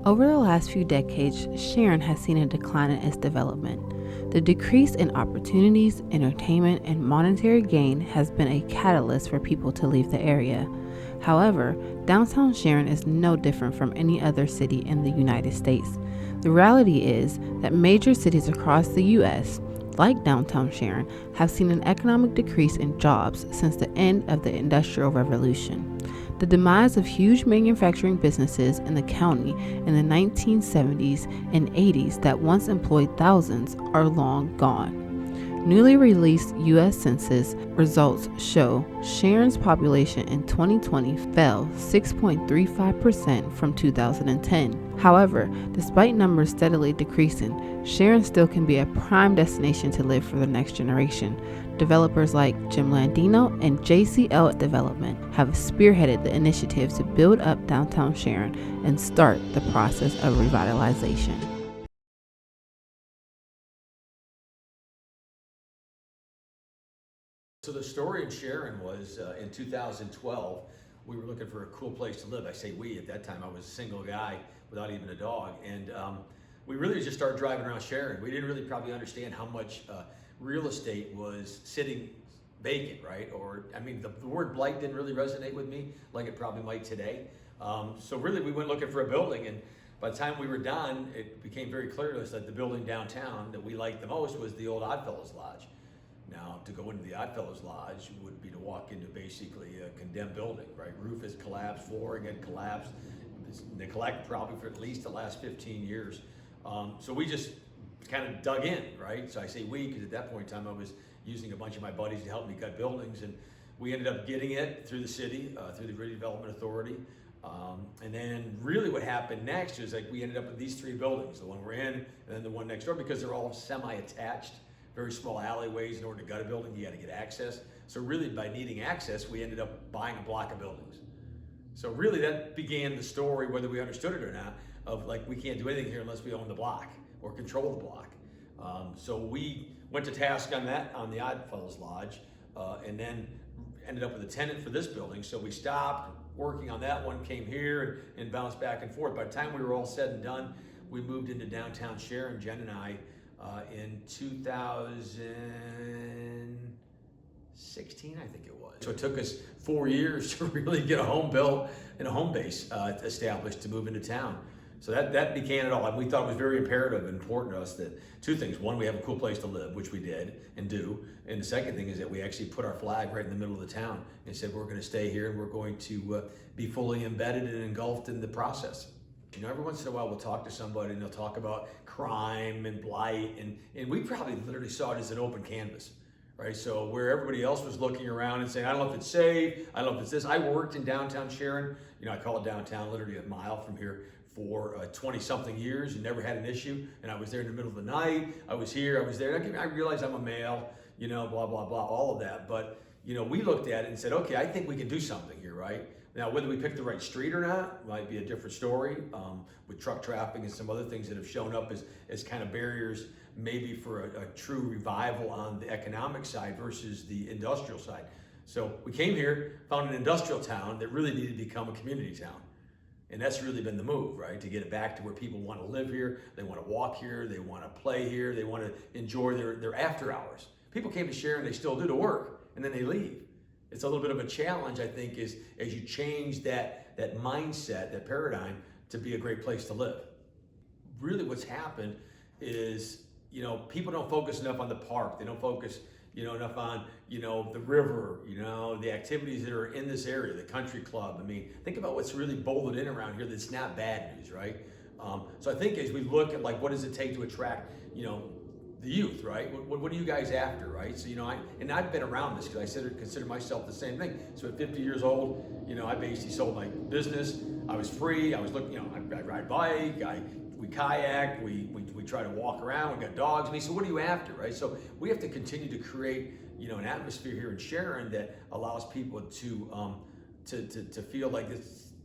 Over the last few decades, Sharon has seen a decline in its development. The decrease in opportunities, entertainment, and monetary gain has been a catalyst for people to leave the area. However, downtown Sharon is no different from any other city in the United States. The reality is that major cities across the U.S., like downtown Sharon, have seen an economic decrease in jobs since the end of the Industrial Revolution. The demise of huge manufacturing businesses in the county in the 1970s and 80s that once employed thousands are long gone. Newly released U.S. Census results show Sharon's population in 2020 fell 6.35% from 2010. However, despite numbers steadily decreasing, Sharon still can be a prime destination to live for the next generation. Developers like Jim Landino and JCL Development have spearheaded the initiative to build up downtown Sharon and start the process of revitalization. So the story in Sharon was in 2012, we were looking for a cool place to live. I say we, at that time I was a single guy without even a dog. And we really just started driving around Sharon. We didn't really probably understand how much real estate was sitting vacant, right? Or, I mean, the word blight didn't really resonate with me like it probably might today. So really we went looking for a building, and by the time we were done, it became very clear to us that the building downtown that we liked the most was the old Oddfellows Lodge. Now, to go into the Oddfellows Lodge would be to walk into basically a condemned building, right? Roof has collapsed, flooring had collapsed, it's neglected probably for at least the last 15 years. So we just kind of dug in, right? So I say we, because at that point in time I was using a bunch of my buddies to help me gut buildings, and we ended up getting it through the city, through the Redevelopment Authority. And then really what happened next is like we ended up with these three buildings, the one we're in and then the one next door, because they're all semi-attached. Very small alleyways. In order to gut a building, you got to get access. So really by needing access, we ended up buying a block of buildings. So really that began the story, whether we understood it or not, of like, we can't do anything here unless we own the block or control the block. So we went to task on that, on the Oddfellows Lodge, and then ended up with a tenant for this building. So we stopped working on that one, came here and bounced back and forth. By the time we were all said and done, we moved into downtown Sharon, Jen and I, in 2016, I think it was. So it took us 4 years to really get a home built and a home base established to move into town. So that began it all. And we thought it was very imperative and important to us that two things. One, we have a cool place to live, which we did and do. And the second thing is that we actually put our flag right in the middle of the town and said, we're going to stay here and we're going to be fully embedded and engulfed in the process. You know, every once in a while we'll talk to somebody and they'll talk about crime and blight, and we probably literally saw it as an open canvas, right? So where everybody else was looking around and saying, I don't know if it's safe, I don't know if it's this. I worked in downtown Sharon, you know, I call it downtown, literally a mile from here, for 20 something years and never had an issue. And I was there in the middle of the night, I was here, I was there. I realized I'm a male, you know, blah, blah, blah, all of that. But, you know, we looked at it and said, okay, I think we can do something here, right? Now, whether we pick the right street or not might be a different story, with truck traffic and some other things that have shown up as kind of barriers, maybe for a true revival on the economic side versus the industrial side. So we came here, found an industrial town that really needed to become a community town. And that's really been the move, right? To get it back to where people want to live here, they want to walk here, they want to play here, they want to enjoy their after hours. People came to Sharon, they still do, to work, and then they leave. It's a little bit of a challenge, I think, is as you change that mindset, that paradigm, to be a great place to live. Really what's happened is, you know, people don't focus enough on the park. They don't focus, you know, enough on, you know, the river, you know, the activities that are in this area, the country club. I mean, think about what's really bolted in around here that's not bad news, right? So I think as we look at like, what does it take to attract, you know, the youth, right? What are you guys after, right? So, you know, I've been around this because I consider myself the same thing. So at 50 years old, you know, I basically sold my business. I was free. I was looking, you know, I ride bike, we kayak, we try to walk around, we got dogs. I mean, so what are you after, right? So we have to continue to create, you know, an atmosphere here in Sharon that allows people to feel like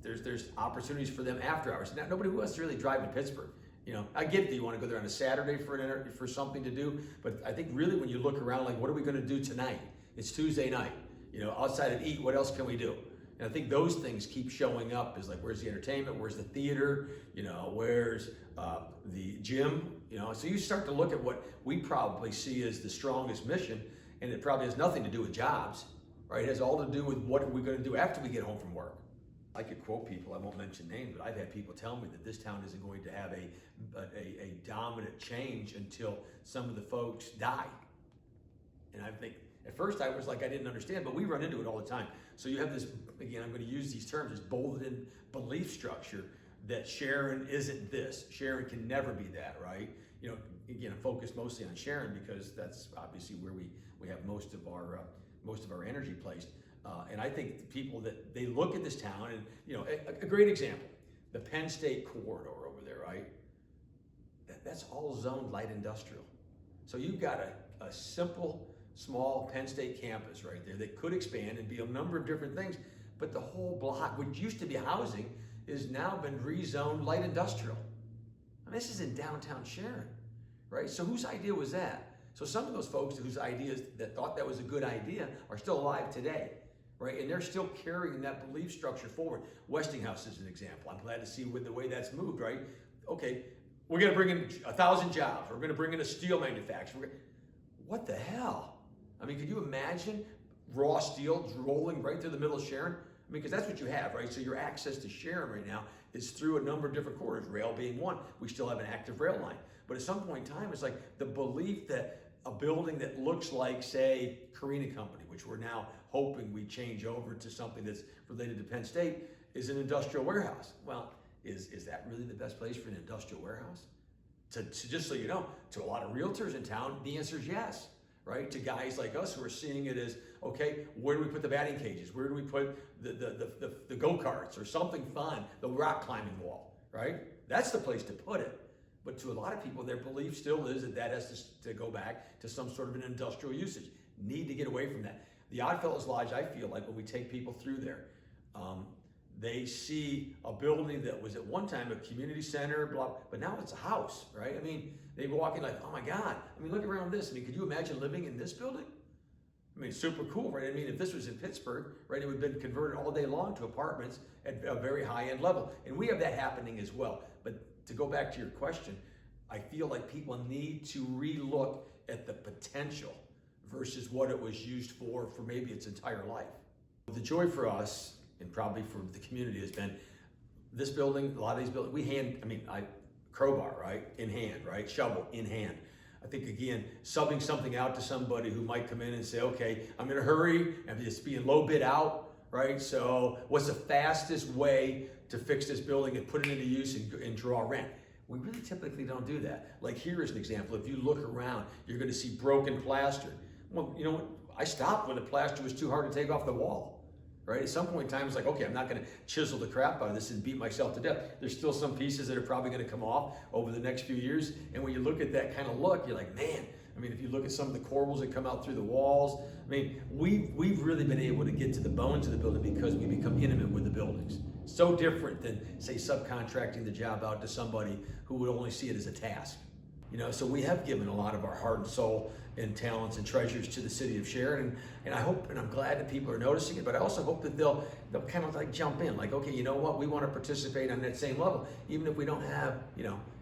there's opportunities for them after hours. Now, nobody wants to really drive to Pittsburgh. You know, I get that you want to go there on a Saturday for something to do, but I think really when you look around, like, what are we going to do tonight? It's Tuesday night. You know, outside of eat, what else can we do? And I think those things keep showing up is like, where's the entertainment? Where's the theater? Where's the gym? So you start to look at what we probably see as the strongest mission, and it probably has nothing to do with jobs, right? It has all to do with what are we going to do after we get home from work. I could quote people, I won't mention names, but I've had people tell me that this town isn't going to have a dominant change until some of the folks die. And I think, at first I was like, I didn't understand, but we run into it all the time. So you have this, again, I'm going to use these terms, this bolted-in belief structure that Sharon isn't this. Sharon can never be that, right? Again, I'm focused mostly on Sharon because that's obviously where we have most of our energy placed. And I think people that they look at this town and, a great example, the Penn State corridor over there, right? That's all zoned light industrial. So you've got a simple, small Penn State campus right there that could expand and be a number of different things, but the whole block, which used to be housing, is now been rezoned light industrial. And this is in downtown Sharon, right? So whose idea was that? So some of those folks whose ideas that thought that was a good idea are still alive today, right? And they're still carrying that belief structure forward. Westinghouse is an example. I'm glad to see with the way that's moved, right? Okay, we're gonna bring in 1,000 jobs. We're gonna bring in a steel manufacturer. What the hell? I mean, could you imagine raw steel rolling right through the middle of Sharon? I mean, because that's what you have, right? So your access to Sharon right now is through a number of different corridors, rail being one. We still have an active rail line. But at some point in time, it's like the belief that a building that looks like, say, Carina Company, which we're now hoping we change over to something that's related to Penn State, is an industrial warehouse. Well, is that really the best place for an industrial warehouse? To just so you know, to a lot of realtors in town, the answer is yes. Right? To guys like us who are seeing it as, okay, where do we put the batting cages? Where do we put the go-karts or something fun, the rock climbing wall, right? That's the place to put it. But to a lot of people, their belief still is that has to go back to some sort of an industrial usage. Need to get away from that. The Oddfellows Lodge, I feel like when we take people through there, they see a building that was at one time a community center, but now it's a house, right? I mean, they walk in like, oh my God. I mean, look around this. I mean, could you imagine living in this building? I mean, super cool, right? I mean, if this was in Pittsburgh, right, it would have been converted all day long to apartments at a very high-end level. And we have that happening as well. But to go back to your question, I feel like people need to relook at the potential versus what it was used for maybe its entire life. The joy for us, and probably for the community, has been this building, a lot of these buildings, crowbar, right, in hand, right, shovel in hand. I think, again, subbing something out to somebody who might come in and say, okay, I'm gonna hurry, and just being low bid out, right? So what's the fastest way to fix this building and put it into use and draw rent? We really typically don't do that. Like here is an example. If you look around, you're gonna see broken plaster. Well, you know what? I stopped when the plaster was too hard to take off the wall. Right? At some point in time, it's like, okay, I'm not going to chisel the crap out of this and beat myself to death. There's still some pieces that are probably going to come off over the next few years. And when you look at that kind of look, you're like, man, I mean, if you look at some of the corbels that come out through the walls, I mean, we've really been able to get to the bones of the building because we become intimate with the buildings. So different than, say, subcontracting the job out to somebody who would only see it as a task. So we have given a lot of our heart and soul and talents and treasures to the city of Sharon, and I hope and I'm glad that people are noticing it, but I also hope that they'll kind of like jump in, like, okay, you know what, we want to participate on that same level, even if we don't have,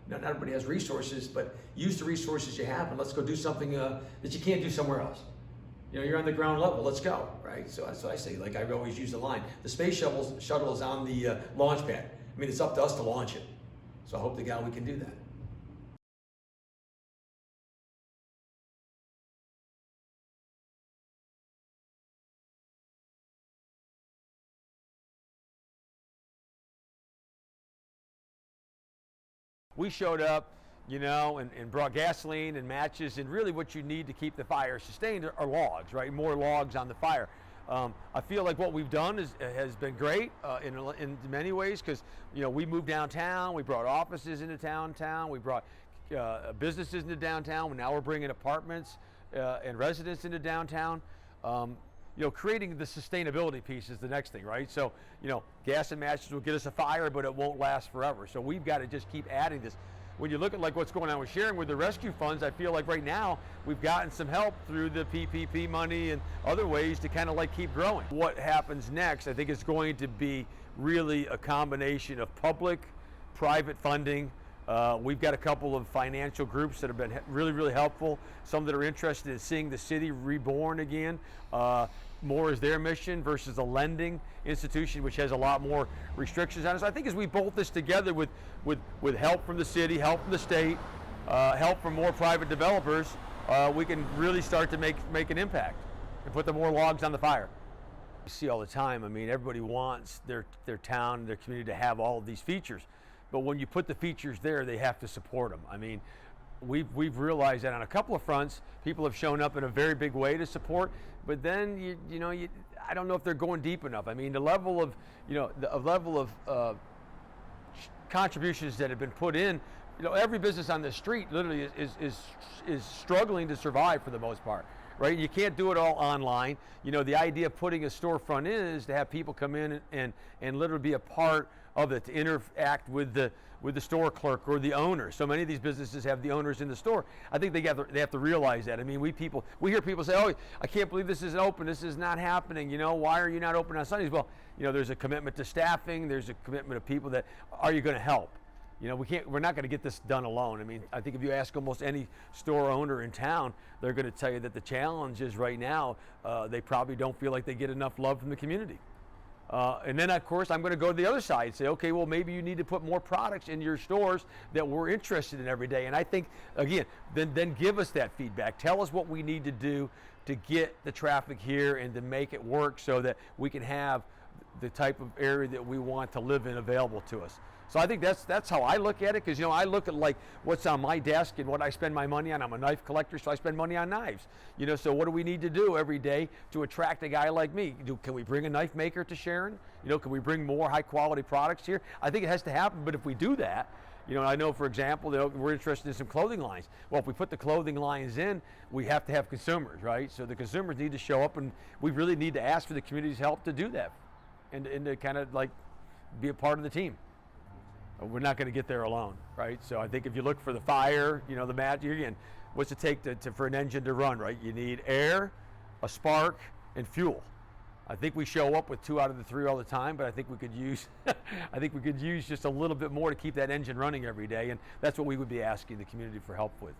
not everybody has resources, but use the resources you have and let's go do something that you can't do somewhere else. You're on the ground level, let's go, right? So that's what I say, like I've always used the line, the space shuttle is on the launch pad. I mean, it's up to us to launch it. So I hope to God we can do that. We showed up, and brought gasoline and matches, and really what you need to keep the fire sustained are logs, right? More logs on the fire. I feel like what we've done has been great in many ways because, we moved downtown, we brought offices into downtown, we brought businesses into downtown, now we're bringing apartments and residents into downtown. Creating the sustainability piece is the next thing, right? So, gas and matches will get us a fire, but it won't last forever. So we've got to just keep adding this. when you look at like what's going on with Sharon with the rescue funds, I feel like right now we've gotten some help through the PPP money and other ways to kind of like keep growing. What happens next, I think it's going to be really a combination of public, private funding. We've got a couple of financial groups that have been really, really helpful. Some that are interested in seeing the city reborn again. More is their mission versus a lending institution, which has a lot more restrictions on it. So I think as we bolt this together with help from the city, help from the state, help from more private developers, we can really start to make an impact and put the more logs on the fire. You see all the time, I mean, everybody wants their town, their community to have all of these features. But when you put the features there, they have to support them. I mean, we've realized that on a couple of fronts, people have shown up in a very big way to support, but then I don't know if they're going deep enough. I mean, the level of contributions that have been put in, every business on the street literally is struggling to survive for the most part. Right? You can't do it all online. The idea of putting a storefront in is to have people come in and literally be a part of it, to interact with the store clerk or the owner. So many of these businesses have the owners in the store. I think they have to realize that. I mean, we hear people say, "Oh, I can't believe this isn't open. This is not happening. Why are you not open on Sundays?" Well, there's a commitment to staffing. There's a commitment of people that are you going to help? We're not going to get this done alone. I mean, I think if you ask almost any store owner in town, they're going to tell you that the challenge is right now, they probably don't feel like they get enough love from the community. And then, of course, I'm going to go to the other side and say, okay, well, maybe you need to put more products in your stores that we're interested in every day. And I think, again, then give us that feedback. Tell us what we need to do to get the traffic here and to make it work so that we can have the type of area that we want to live in available to us. So I think that's how I look at it, because I look at like what's on my desk and what I spend my money on. I'm a knife collector, so I spend money on knives. So what do we need to do every day to attract a guy like me? Can we bring a knife maker to Sharon? Can we bring more high quality products here? I think it has to happen, but if we do that, I know, for example, we're interested in some clothing lines. Well, if we put the clothing lines in, we have to have consumers, right? So the consumers need to show up, and we really need to ask for the community's help to do that and to kind of like be a part of the team. We're not going to get there alone, right? So I think if you look for the fire, the match, again, what's it take for an engine to run, right? You need air, a spark, and fuel. I think we show up with 2 out of the 3 all the time, but I think we could use, just a little bit more to keep that engine running every day, and that's what we would be asking the community for help with.